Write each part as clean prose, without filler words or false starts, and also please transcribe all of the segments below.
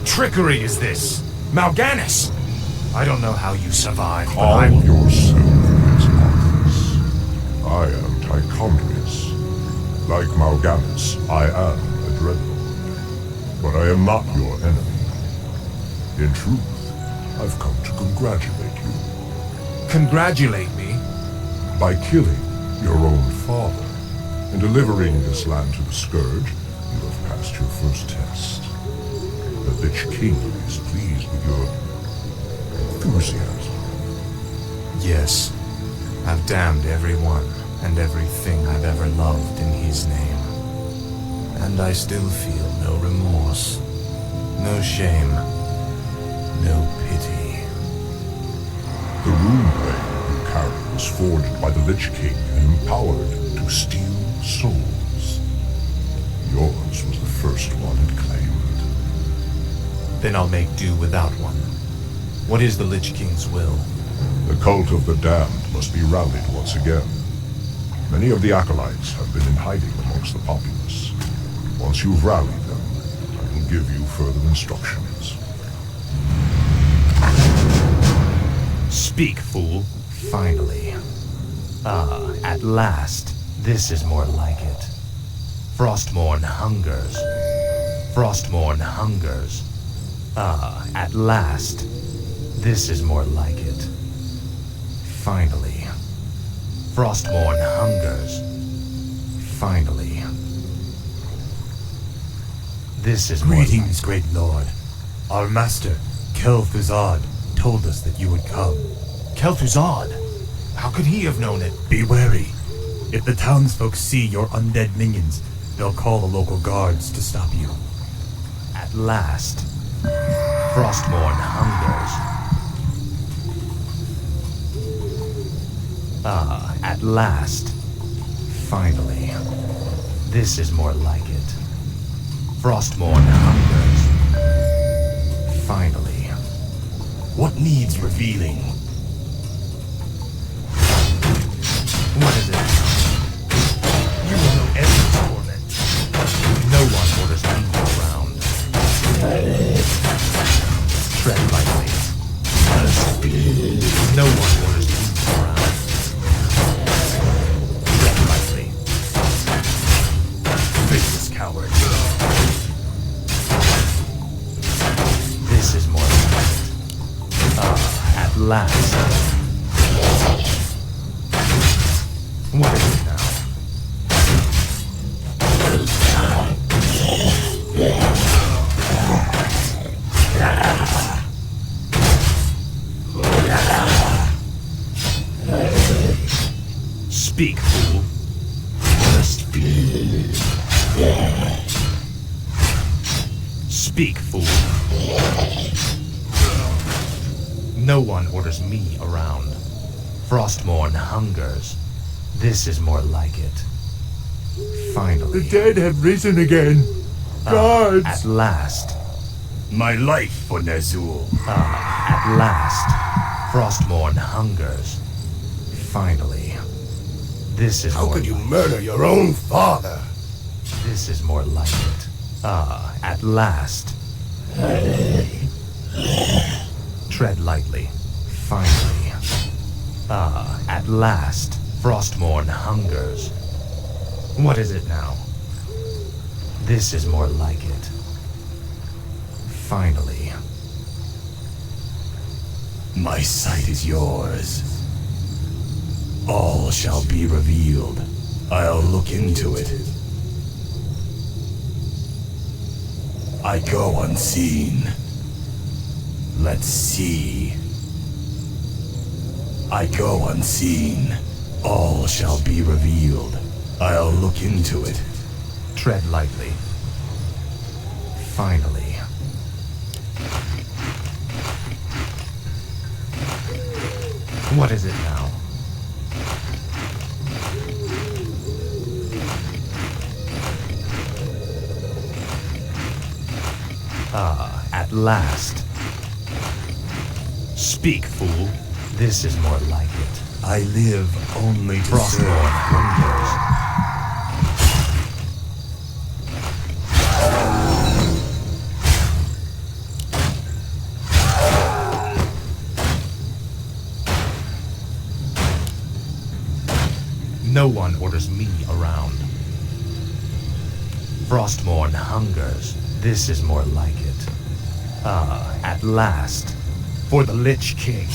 trickery is this? Mal'Ganis! I don't know how you survived, but Calm yourself, Arthas. I am Tichondrius. Like Mal'Ganis, I am a Dreadlord. But I am not your enemy. In truth, I've come to congratulate you. Congratulate me? By killing your own father and delivering this land to the Scourge, you have passed your first test. The Lich King is pleased with your enthusiasm. Yes. I've damned everyone and everything I've ever loved in his name. And I still feel no remorse, no shame, no pity. The rune blade you carry was forged by the Lich King and empowered to steal souls. Yours was the first one it claimed. Then I'll make do without one. What is the Lich King's will? The cult of the damned must be rallied once again. Many of the acolytes have been in hiding amongst the populace. Once you've rallied them, I will give you further instructions. Speak, fool. Finally. Ah, at last. This is more like it. Frostmourne hungers. Frostmourne hungers. Ah, at last. This is more like it. Finally. Frostmourne hungers. Finally. This is more Greetings, great lord. Our master, Kel'Thuzad, told us that you would come. Kel'Thuzad? How could he have known it? Be wary. If the townsfolk see your undead minions, they'll call the local guards to stop you. At last. Frostmourne hungers. Ah, at last. Finally. This is more like it. Frostmourne hungers. Finally. What needs revealing? What is it? You will know every torment. No one orders me around. Tread lightly. No one orders me around. Tread lightly. Faceless coward. This is more like it. Ah, at last. What is it now? Speak, fool. Speak, fool. No one orders me around. Frostmourne hungers. This is more like it. Finally. The dead have risen again. Guards! At last. My life for Ner'zhul. At last. Frostmourne hungers. Finally. This is How more could you like murder your own father? This is more like it. At last. Tread lightly. Finally. At last. Frostmourne hungers. What is it now? This is more like it. Finally. My sight is yours. All shall be revealed. I'll look into it. I go unseen. Let's see. I go unseen. All shall be revealed. I'll look into it. Tread lightly. Finally. What is it now? At last. Speak, fool. This is more like it. I live only to Frostmourne serve. hungers. No one orders me around. Frostmourne hungers. This is more like it. At last. For the Lich King.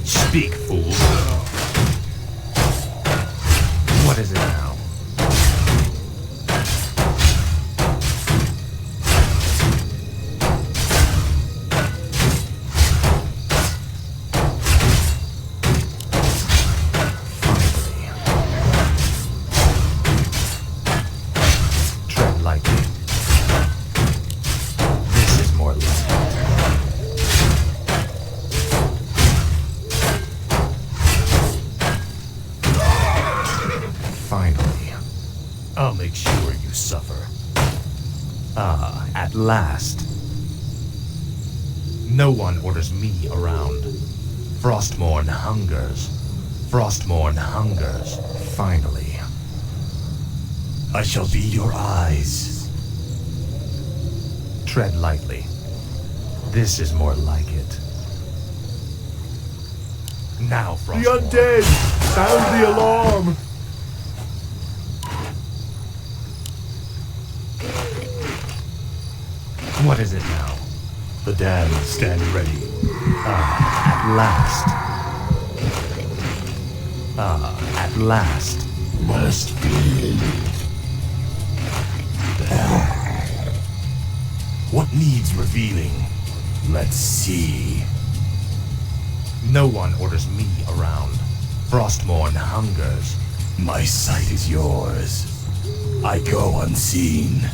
Speak, fool. What is it now? I'll make sure you suffer. At last. No one orders me around. Frostmourne hungers. Frostmourne hungers. Finally. I shall be your eyes. Tread lightly. This is more like it. Now, Frostmourne. The undead! Sound the alarm! What is it now? The damned stand ready. At last. At last. Must be. What needs revealing? Let's see. No one orders me around. Frostmourne hungers. My sight is yours. I go unseen.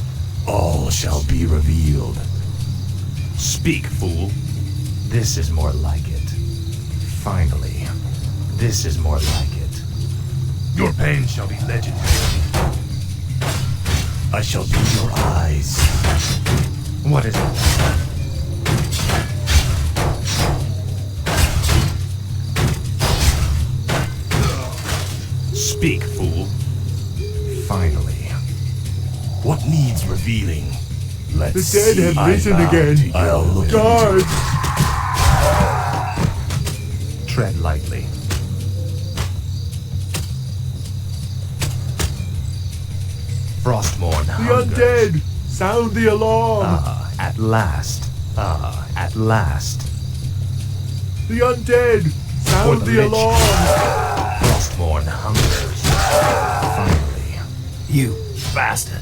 All shall be revealed. Speak, fool. This is more like it. Finally. This is more like it. Your pain shall be legendary. I shall be your eyes. What is it? Speak, fool. Finally. What needs revealing? Let's The dead see. have risen again. I'll look Guards! Tread lightly. Frostmourne The hungers. undead! Sound the alarm! At last. At last. The undead! For Sound the the Lich alarm! Frostmourne hungers. Finally. You bastard.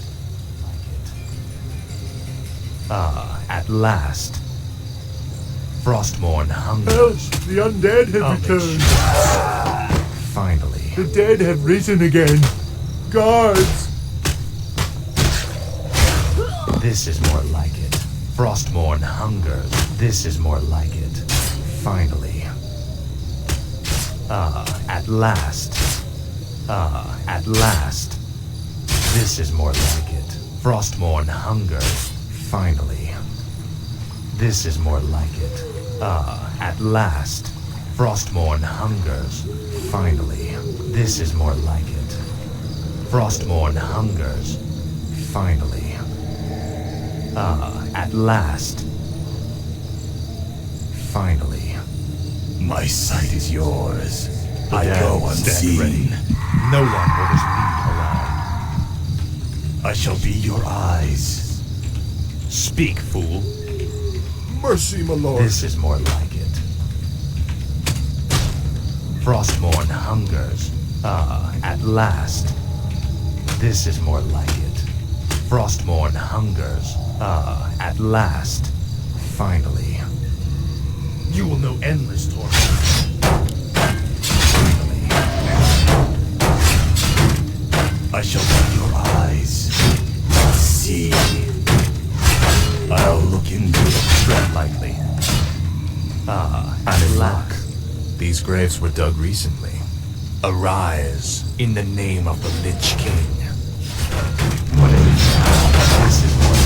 At last. Frostmourne Help! hungers. The undead have I'll make returned! sure. Finally. The dead have risen again! Guards! This is more like it. Frostmourne hungers. This is more like it. Finally. At last. At last. This is more like it. Frostmourne hungers. Finally. This is more like it. At last. Frostmourne hungers. Finally. This is more like it. Frostmourne hungers. Finally. At last. Finally. My sight is yours. I go unseen. No one orders me around. I shall be your eyes. Speak, fool. Mercy, my lord! This is more like it. Frostmourne hungers. At last. This is more like it. Frostmourne hungers. At last. Finally. You will know endless torment. Finally. I shall be your eyes. See. I'll look into it. Tread lightly. At last. These graves were dug recently. Arise in the name of the Lich King. What is it? This is what.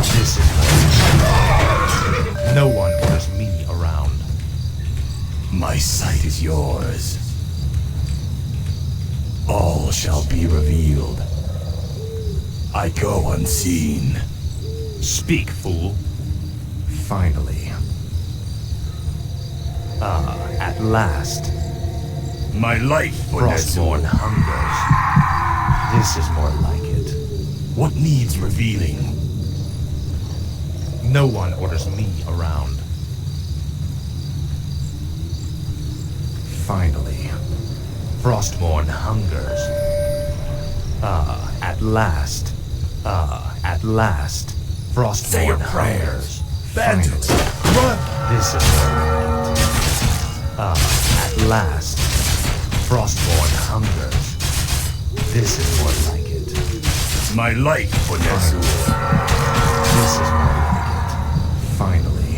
This is what. No one orders me around. My sight is yours. All shall be revealed. I go unseen. Speak, fool. Finally. At last. My life, Frostborn hungers. This is more like it. What needs revealing? No one orders me around. Finally. Frostborn hungers. At last. At last. Frostborn Say your hungers. Bandits, Finally. run! This is more like it. At last. Frostborn hungers. This is more like it. My life, Bonezu. This is more like it. Finally.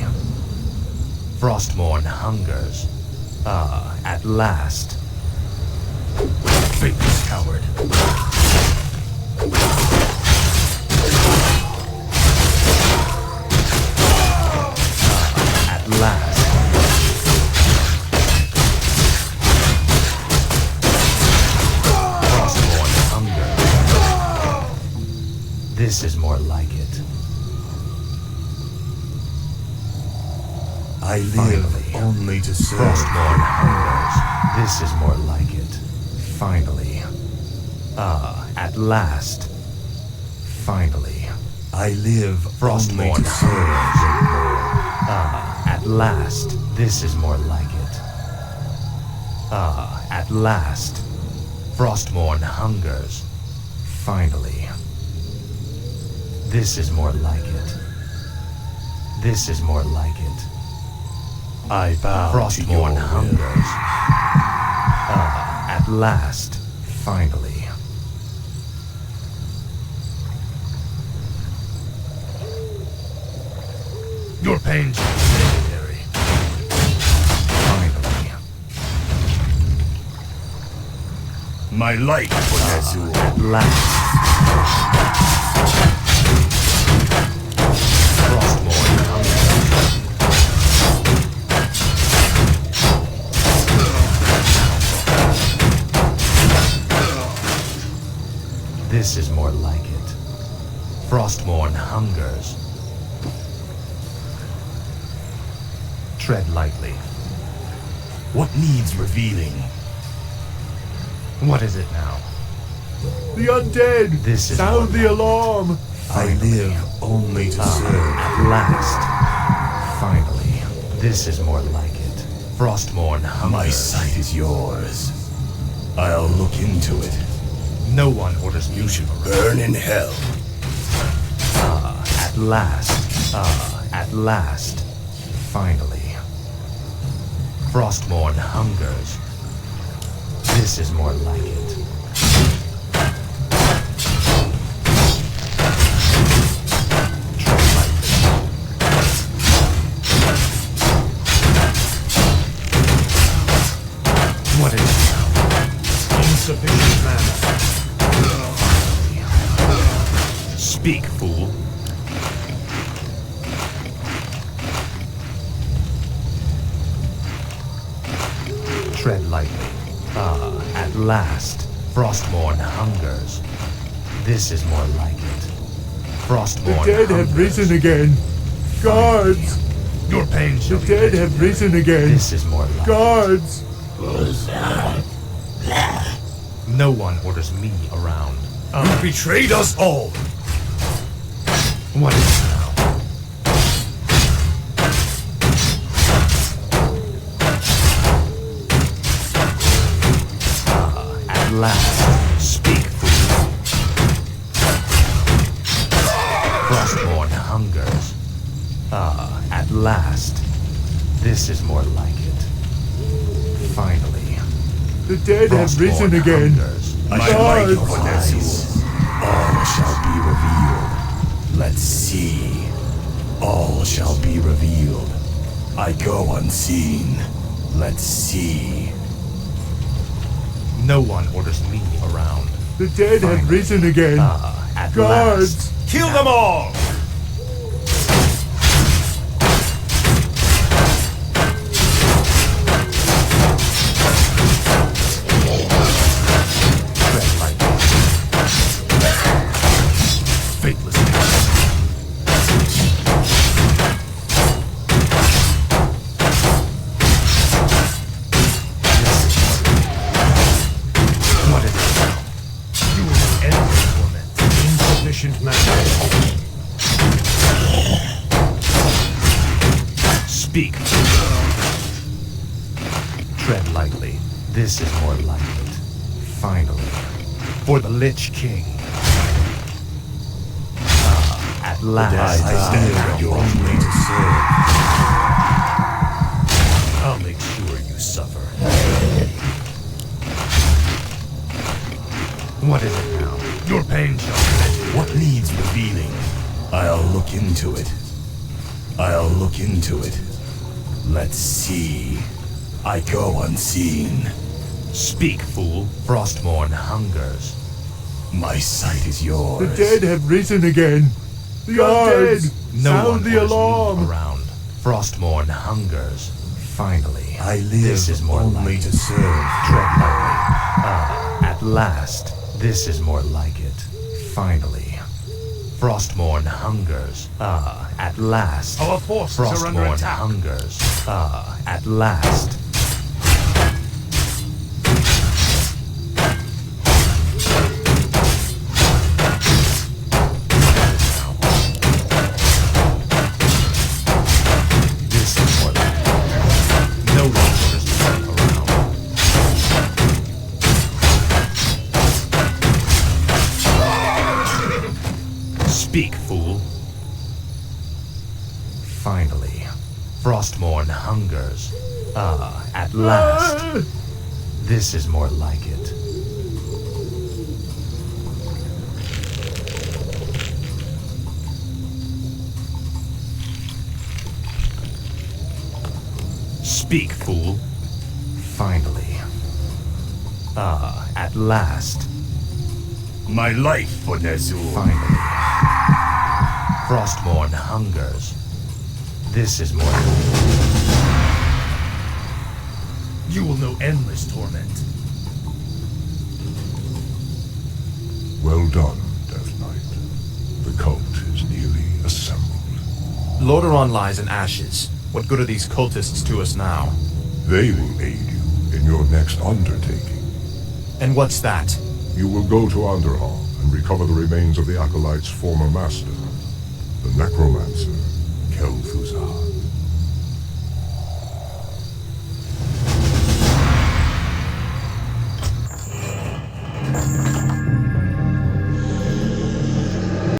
Frostborn hungers. At last. Faithless coward. At last. Frostborn hungers. This is more like it. I live Finally. only to serve. Frostborn hungers. This is more like it. Finally. At last. Finally. I live only Frostborn to serve. At last. This is more like it. At last. Frostborn hungers. Finally. This is more like it. This is more like it. I bow to your Frostborn will. hungers. At last. Finally. Your pain shall be legendary. Finally. My life, Bonezu. At last. Frostborn hungers. This is more like it. Frostborn hungers. Tread lightly. What needs revealing? What is it now? The undead! This is Sound more the alarm! I live only to serve. At last. Finally. This is more like it. Frostborn hungers. My sight is yours. I'll look into it. No one orders me. You should burn in hell. At last. At last. Finally. Frostborn hungers. This is more like it. Tread lightly. What is it now? Insufficient mana. Speak, fool. Tread lightly. At last. Frostborn hungers. This is more like it. Frostborn Dead hungers. have risen again. Guards! Your pain shall The be dead have legendary. risen again. This is more like Guards! No one orders me around. You betrayed us all! What is it now? At last. Speak, fool. Frostborn hungers. At last. This is more like it. Finally. The dead have risen Frostborn again. hungers. My life, Guards! Bonezu. All shall be revealed. Let's see. All shall be revealed. I go unseen. Let's see. No one orders me around. The dead have Finally. risen again. At Guards! last. Kill them all! Tread lightly. Tread lightly. This is more like it. Finally. For the Lich King. At last, I stand at your only to serve. I'll make sure you suffer. What is it now? Your pain shall be. What needs revealing? I'll look into it. I'll look into it. Let's see. I go unseen. Speak, fool. Frostmourne hungers. My sight is yours. The dead have risen again. The undead! No Sound one the wants alarm! me around. Frostmourne hungers. Finally, I live this is more only like to it. serve. Tread lightly. At last, this is more like it. Finally, Frostmourne hungers. At last. Our forces are under Frostmourne attack. hungers. At last. This is more like it. No one orders me around. Speak, fool. Finally, Frostmourne hungers. At last. This is more like it. Speak, fool. Finally. At last. My life for Nezul. Finally. Frostmourne hungers. This is more. You will know endless torment. Well done, Death Knight. The cult is nearly assembled. Lordaeron lies in ashes. What good are these cultists to us now? They will aid you in your next undertaking. And what's that? You will go to Underhall and recover the remains of the Acolyte's former master, the necromancer, Kel'Thuzad.